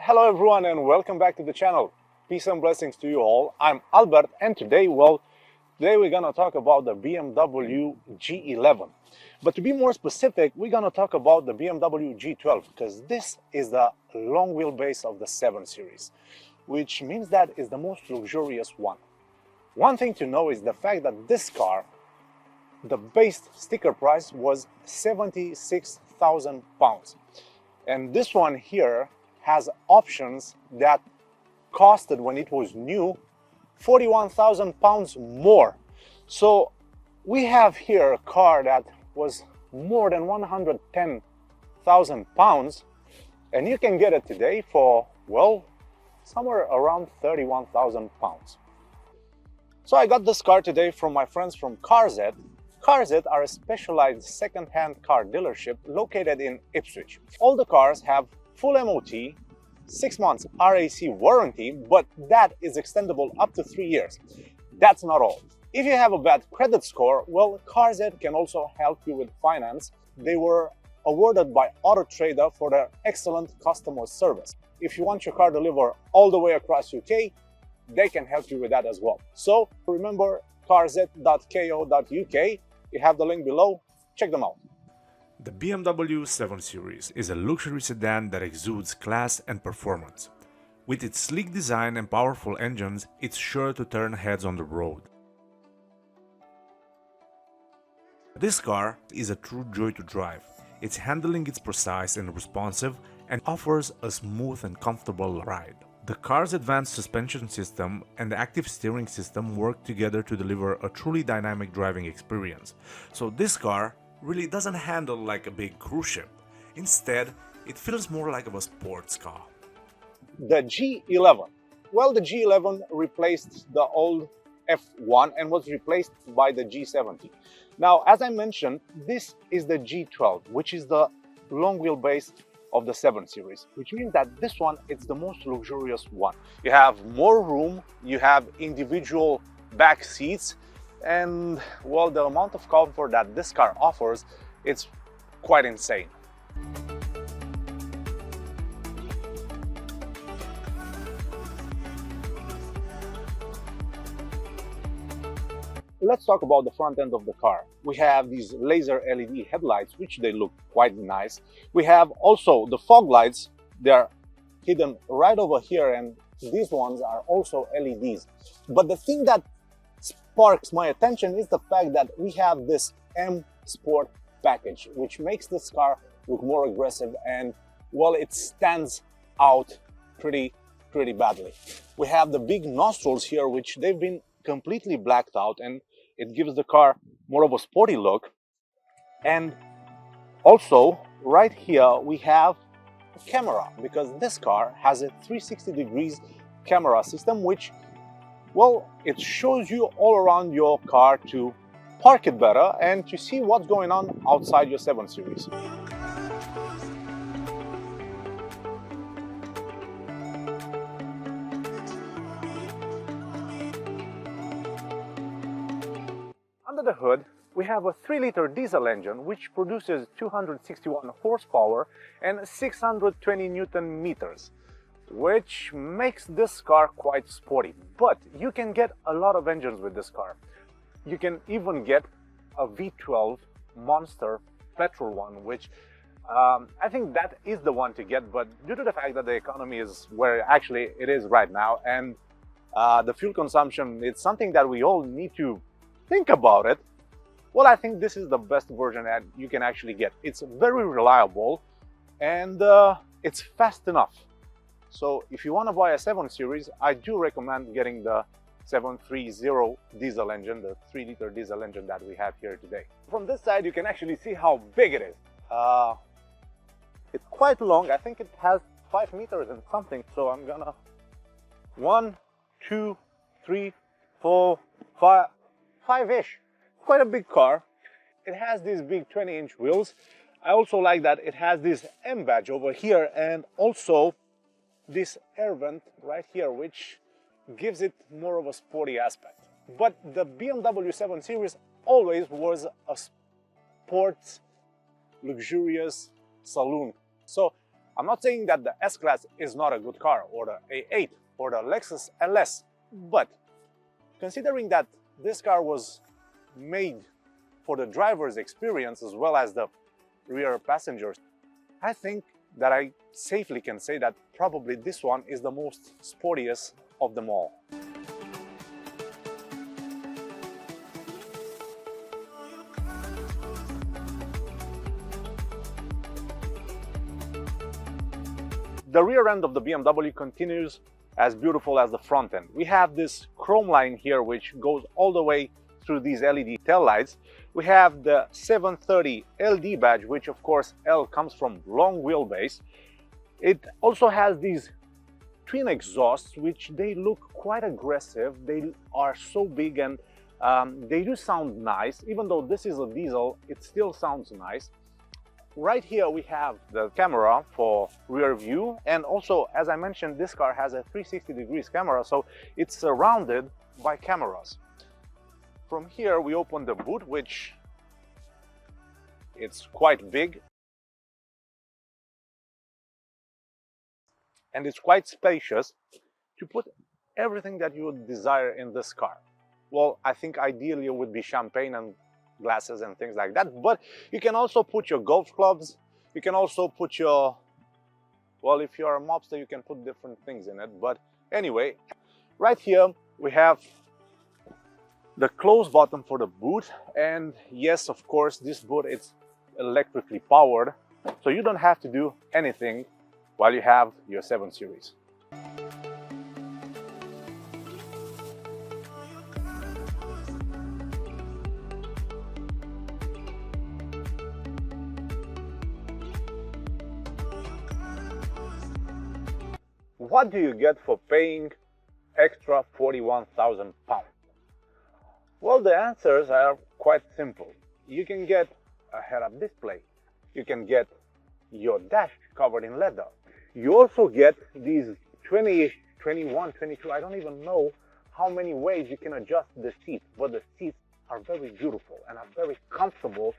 Hello everyone and welcome back to the channel. Peace and blessings to you all. I'm Albert and today we're gonna talk about the BMW G11. But to be more specific, we're gonna talk about the BMW G12 because this is the long wheelbase of the 7 Series, which means that is the most luxurious one. One thing to know is the fact that this car, the base sticker price was £76,000. And this one here has options that costed when it was new £41,000 more. So we have here a car that was more than £110,000 and you can get it today for, well, somewhere around £31,000. So I got this car today from my friends from Carzet. Carzet are a specialized second-hand car dealership located in Ipswich. All the cars have full MOT, 6 months RAC warranty, but that is extendable up to 3 years. That's not all. If you have a bad credit score, well, Carzet can also help you with finance. They were awarded by Auto Trader for their excellent customer service. If you want your car delivered all the way across UK, they can help you with that as well. So remember carzet.co.uk. You have the link below. Check them out. The BMW 7 Series is a luxury sedan that exudes class and performance. With its sleek design and powerful engines, it's sure to turn heads on the road. This car is a true joy to drive. Its handling is precise and responsive and offers a smooth and comfortable ride. The car's advanced suspension system and the active steering system work together to deliver a truly dynamic driving experience. So this car really doesn't handle like a big cruise ship. Instead, it feels more like a sports car. The G11. Well, the G11 replaced the old F1 and was replaced by the G70. Now, as I mentioned, this is the G12, which is the long wheelbase of the 7 Series, which means that this one is the most luxurious one. You have more room, you have individual back seats, and well, the amount of comfort that this car offers, it's quite insane. Let's talk about the front end of the car. We have these laser LED headlights, which they look quite nice. We have also the fog lights. They're hidden right over here, and these ones are also LEDs. But the thing that sparks my attention is the fact that we have this M Sport package, which makes this car look more aggressive and, well, it stands out pretty badly. We have the big nostrils here, which they've been completely blacked out, and it gives the car more of a sporty look. And also right here we have a camera, because this car has a 360 degrees camera system, which, well, it shows you all around your car to park it better and to see what's going on outside your 7 Series. Under the hood, we have a 3-liter diesel engine which produces 261 horsepower and 620 Newton meters. which makes this car quite sporty. But you can get a lot of engines with this car. You can even get a V12 Monster petrol one, which I think that is the one to get, but due to the fact that the economy is where actually it is right now, and the fuel consumption, it's something that we all need to think about it. Well, I think this is the best version that you can actually get. It's very reliable and it's fast enough. So if you want to buy a 7 Series, I do recommend getting the 730 diesel engine, the 3-liter diesel engine that we have here today. From this side, you can actually see how big it is. It's quite long. I think it has 5 meters and something. So I'm gonna 1, 2, 3, 4, 5, 5-ish. Quite a big car. It has these big 20-inch wheels. I also like that it has this M badge over here and also this air vent right here, which gives it more of a sporty aspect. But the BMW 7 Series always was a sports, luxurious saloon. So I'm not saying that the S-Class is not a good car, or the A8, or the Lexus LS, but considering that this car was made for the driver's experience as well as the rear passengers, I think that I safely can say that probably this one is the most sportiest of them all. The rear end of the BMW continues as beautiful as the front end. We have this chrome line here which goes all the way through these LED tail lights. We have the 730 LD badge, which of course L comes from long wheelbase. It also has these twin exhausts, which they look quite aggressive. They are so big and they do sound nice. Even though this is a diesel, it still sounds nice. Right here we have the camera for rear view, and also, as I mentioned, this car has a 360 degrees camera, so it's surrounded by cameras. From here we open the boot, which it's quite big and it's quite spacious to put everything that you would desire in this car. Well, I think ideally it would be champagne and glasses and things like that, but you can also put your golf clubs, you can also put your, well, if you're a mobster you can put different things in it. But anyway, right here we have the close button for the boot, and yes, of course, this boot is electrically powered, so you don't have to do anything while you have your 7 Series. What do you get for paying extra 41,000 pounds? Well, the answers are quite simple. You can get a head-up display. You can get your dash covered in leather. You also get these 20, 21, 22, I don't even know how many ways you can adjust the seats, but the seats are very beautiful and are very comfortable.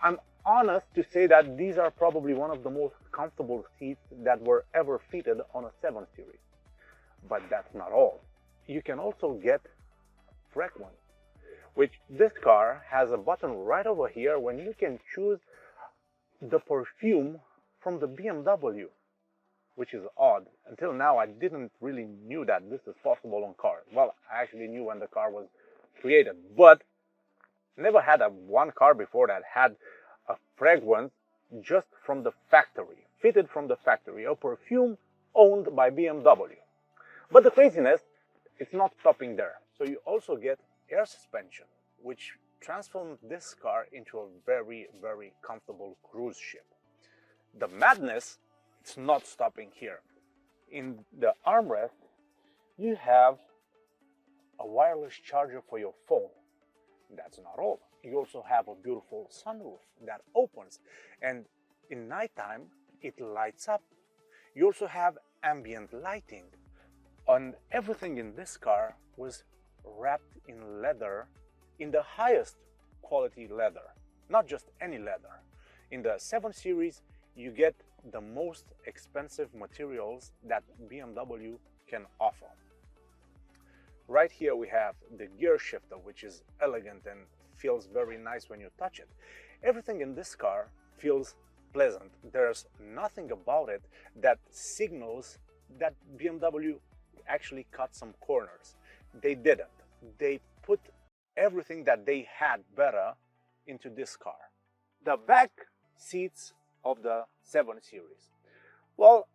I'm honest to say that these are probably one of the most comfortable seats that were ever fitted on a 7 Series. But that's not all. You can also get fragrance, which this car has a button right over here when you can choose the perfume from the BMW, which is odd. Until now, I didn't really knew that this is possible on cars. Well, I actually knew when the car was created, but never had one car before that had a fragrance just from the factory, fitted from the factory, a perfume owned by BMW. But the craziness, it's not stopping there. So you also get air suspension, which transforms this car into a very, very comfortable cruise ship. The madness, it's not stopping here. In the armrest, you have a wireless charger for your phone. That's not all. You also have a beautiful sunroof that opens, and in nighttime it lights up. You also have ambient lighting, and everything in this car was wrapped in leather, in the highest quality leather, not just any leather. In the 7 Series you get the most expensive materials that BMW can offer. Right here we have the gear shifter, which is elegant and feels very nice when you touch it. Everything in this car feels pleasant. There's nothing about it that signals that BMW actually cut some corners. They didn't. They put everything that they had better into this car. The back seats of the 7 Series. Well,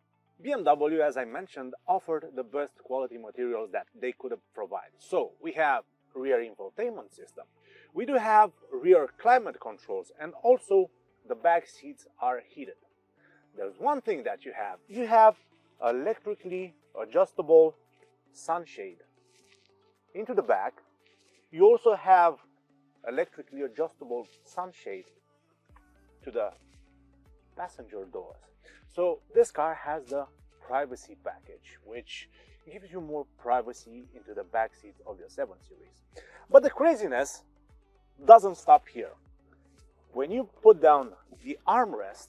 BMW, as I mentioned, offered the best quality materials that they could provide. So we have rear infotainment system. We do have rear climate controls, and also the back seats are heated. There's one thing that you have. You have electrically adjustable sunshade into the back. You also have electrically adjustable sunshade to the passenger doors. So this car has the privacy package, which gives you more privacy into the back seats of your 7 Series. But the craziness doesn't stop here. When you put down the armrest,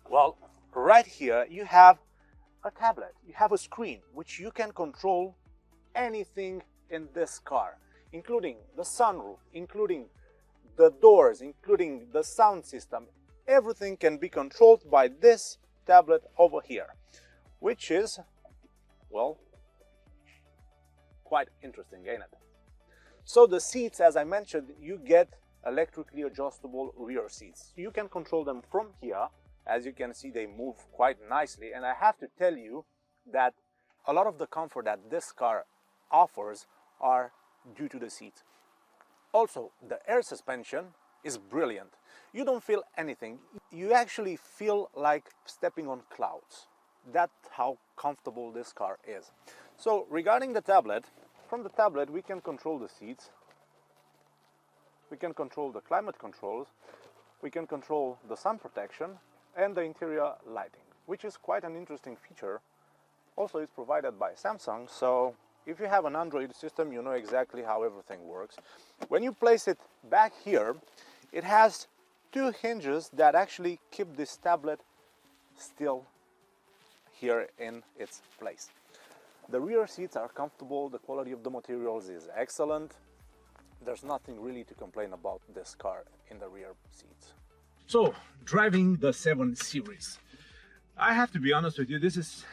well, right here you have a tablet, you have a screen which you can control anything in this car, including the sunroof, including the doors, including the sound system. Everything can be controlled by this tablet over here, which is, well, quite interesting, ain't it? So the seats, as I mentioned, you get electrically adjustable rear seats. You can control them from here. As you can see, they move quite nicely, and I have to tell you that a lot of the comfort that this car offers are due to the seats. Also, the air suspension is brilliant. You don't feel anything. You actually feel like stepping on clouds. That's how comfortable this car is. So regarding the tablet, from the tablet we can control the seats, we can control the climate controls, we can control the sun protection and the interior lighting, which is quite an interesting feature. Also, it's provided by Samsung, so if you have an Android system, you know exactly how everything works. When you place it back here, it has 2 hinges that actually keep this tablet still here in its place. The rear seats are comfortable, the quality of the materials is excellent. There's nothing really to complain about this car in the rear seats. So, driving the 7 Series. I have to be honest with you, this is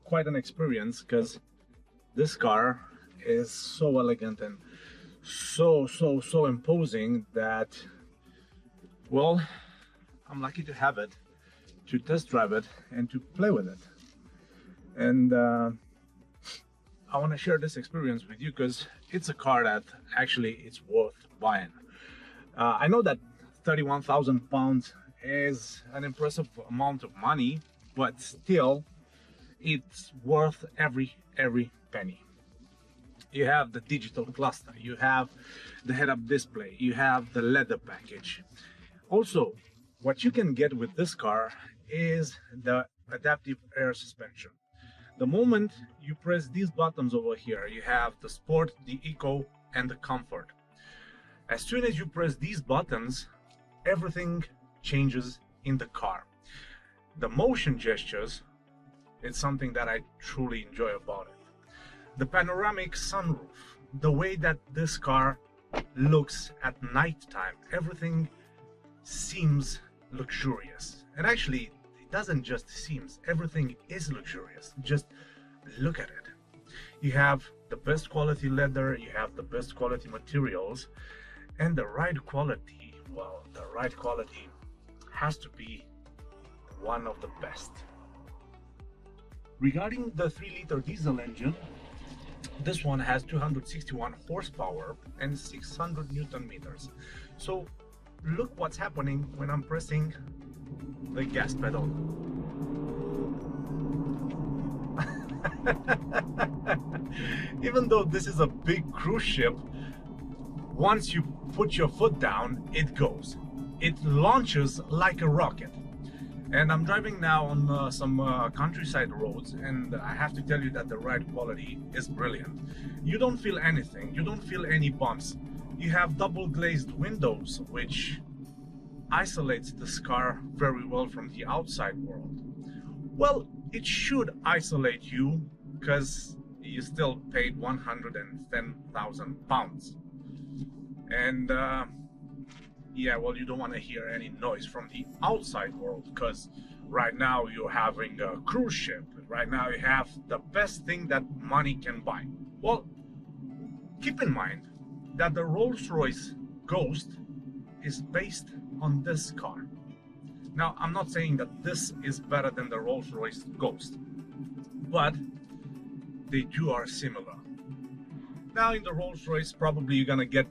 quite an experience because this car is so elegant and so imposing that, well, I'm lucky to have it, to test drive it and to play with it. And I want to share this experience with you because it's a car that actually it's worth buying. I know that 31,000 pounds is an impressive amount of money, but still it's worth every penny. You have the digital cluster, you have the head-up display, you have the leather package. Also, what you can get with this car is the adaptive air suspension. The moment you press these buttons over here, you have the Sport, the Eco, and the Comfort. As soon as you press these buttons, everything changes in the car. The motion gestures, it's something that I truly enjoy about it. The panoramic sunroof, the way that this car looks at night time, everything seems luxurious. And actually, it doesn't just seems, everything is luxurious. Just look at it. You have the best quality leather, you have the best quality materials, and the ride quality, well, the ride quality has to be one of the best. Regarding the 3-liter diesel engine, this one has 261 horsepower and 600 Newton meters. So look what's happening when I'm pressing the gas pedal. Even though this is a big cruise ship, once you put your foot down, it goes. It launches like a rocket. And I'm driving now on some countryside roads, and I have to tell you that the ride quality is brilliant. You don't feel anything, you don't feel any bumps. You have double glazed windows, which isolates this car very well from the outside world? Well, it should isolate you because you still paid 110,000 pounds. And yeah, well, you don't want to hear any noise from the outside world because right now you're having a cruise ship. Right now you have the best thing that money can buy. Well, keep in mind that the Rolls-Royce Ghost is based on this car. Now, I'm not saying that this is better than the Rolls-Royce Ghost, but they two are similar. Now, in the Rolls-Royce, probably you're gonna get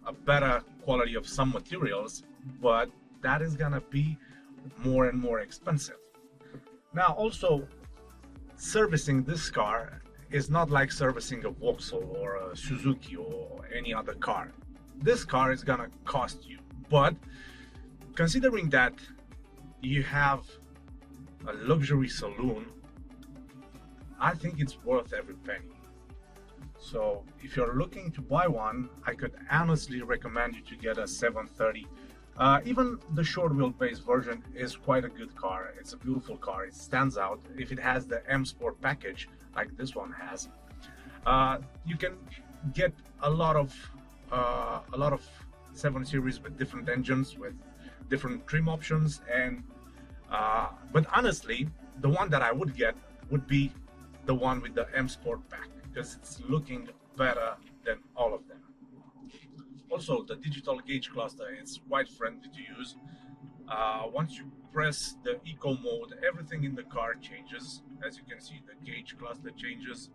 a better quality of some materials, but that is gonna be more and more expensive. Now, also, servicing this car is not like servicing a Vauxhall or a Suzuki or any other car. This car is gonna cost you, but considering that you have a luxury saloon, I think it's worth every penny. So if you're looking to buy one, I could honestly recommend you to get a 730. Even the short wheelbase version is quite a good car. It's a beautiful car. It stands out. If it has the M Sport package like this one has, you can get a lot of 7 Series with different engines, with different trim options, and but honestly, the one that I would get would be the one with the M Sport pack because it's looking better than all of them. Also, the digital gauge cluster is quite friendly to use. Once you press the eco mode, everything in the car changes. As you can see, the gauge cluster changes.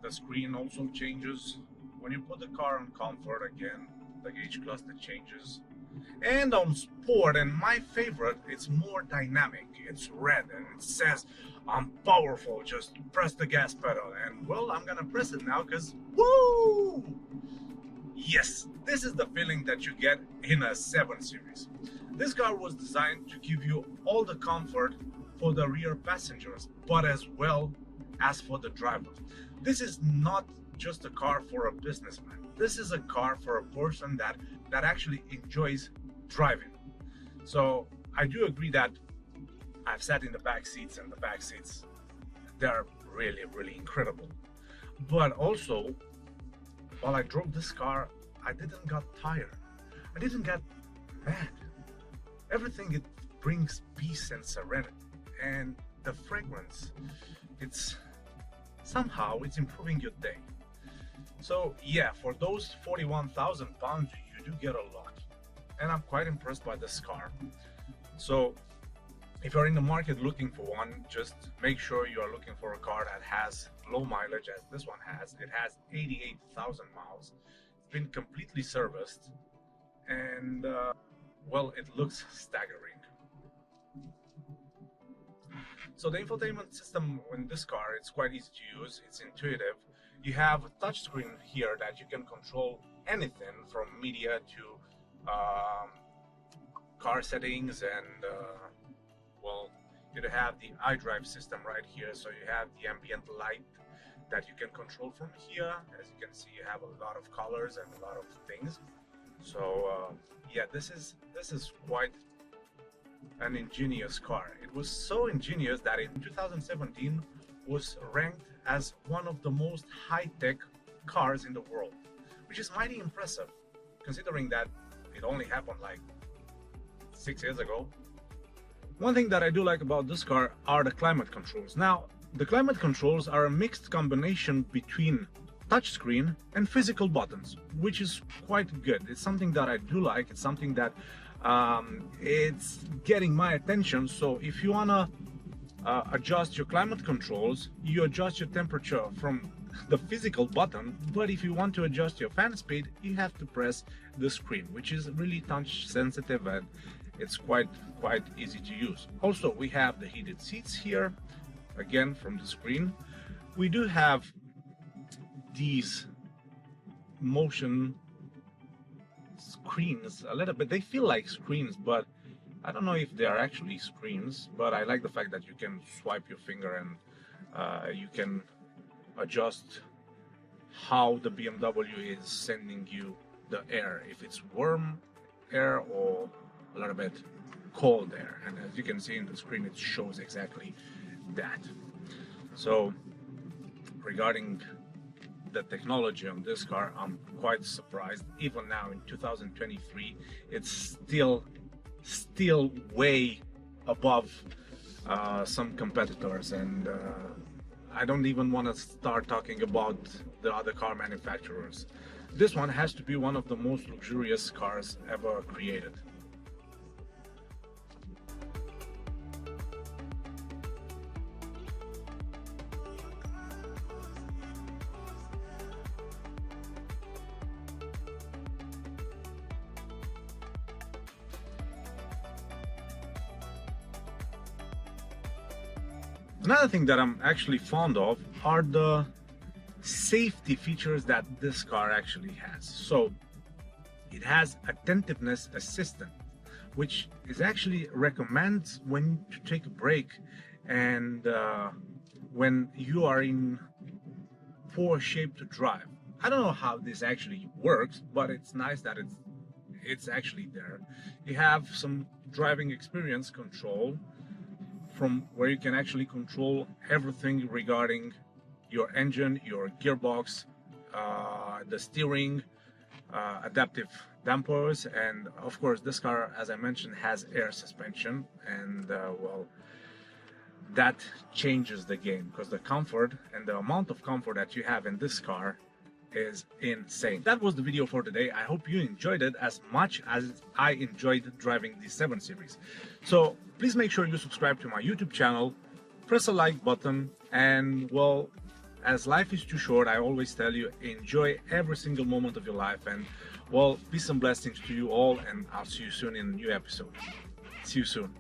The screen also changes. When you put the car on comfort again, the gauge cluster changes. And on sport, and my favorite, it's more dynamic. It's red and it says, "I'm powerful, just press the gas pedal." And well, I'm gonna press it now because woo! Yes, this is the feeling that you get in a 7 Series. This car was designed to give you all the comfort for the rear passengers, but as well as for the driver. This is not just a car for a businessman. This is a car for a person that actually enjoys driving. So I do agree that I've sat in the back seats, and the back seats, they're really, really incredible. But also, while I drove this car, I didn't get tired. I didn't get mad. Everything, it brings peace and serenity. And the fragrance, it's somehow it's improving your day. So yeah, for those 41,000 pounds, you do get a lot. And I'm quite impressed by this car. So if you're in the market looking for one, just make sure you are looking for a car that has low mileage, as this one has. It has 88,000 miles. It's been completely serviced, and well, it looks staggering. So the infotainment system in this car, it's quite easy to use. It's intuitive. You have a touchscreen here that you can control anything from media to car settings, and well, you have the iDrive system right here, so you have the ambient light that you can control from here. As you can see, you have a lot of colors and a lot of things. So yeah, this is quite an ingenious car. It was so ingenious that in 2017 was ranked as one of the most high-tech cars in the world, which is mighty impressive considering that it only happened like 6 years ago. One thing that I do like about this car are the climate controls. Now, the climate controls are a mixed combination between touchscreen and physical buttons, which is quite good. It's something that I do like. It's something that it's getting my attention. So if you wanna adjust your climate controls, you adjust your temperature from the physical button, but if you want to adjust your fan speed, you have to press the screen, which is really touch sensitive, and it's quite easy to use. Also, we have the heated seats here, again from the screen. We do have these motion screens a little bit. They feel like screens, but I don't know if they are actually screens. But I like the fact that you can swipe your finger and you can adjust how the BMW is sending you the air. If it's warm, air or a little bit cold air, and as you can see in the screen, it shows exactly that. So regarding the technology on this car, I'm quite surprised. Even now in 2023, it's still way above some competitors, and I don't even want to start talking about the other car manufacturers. This one has to be one of the most luxurious cars ever created. Another thing that I'm actually fond of are the safety features that this car actually has. So it has attentiveness assistant, which is actually recommends when to take a break and when you are in poor shape to drive. I don't know how this actually works, but it's nice that it's actually there. You have some driving experience control, from where you can actually control everything regarding your engine, your gearbox, the steering, adaptive dampers, and of course this car, as I mentioned, has air suspension, and well, that changes the game, because the comfort and the amount of comfort that you have in this car is insane. That was the video for today. I hope you enjoyed it as much as I enjoyed driving the 7 Series. So please make sure you subscribe to my YouTube channel, press a like button, and well, as life is too short, I always tell you, enjoy every single moment of your life, and well, peace and blessings to you all, and I'll see you soon in a new episode. See you soon.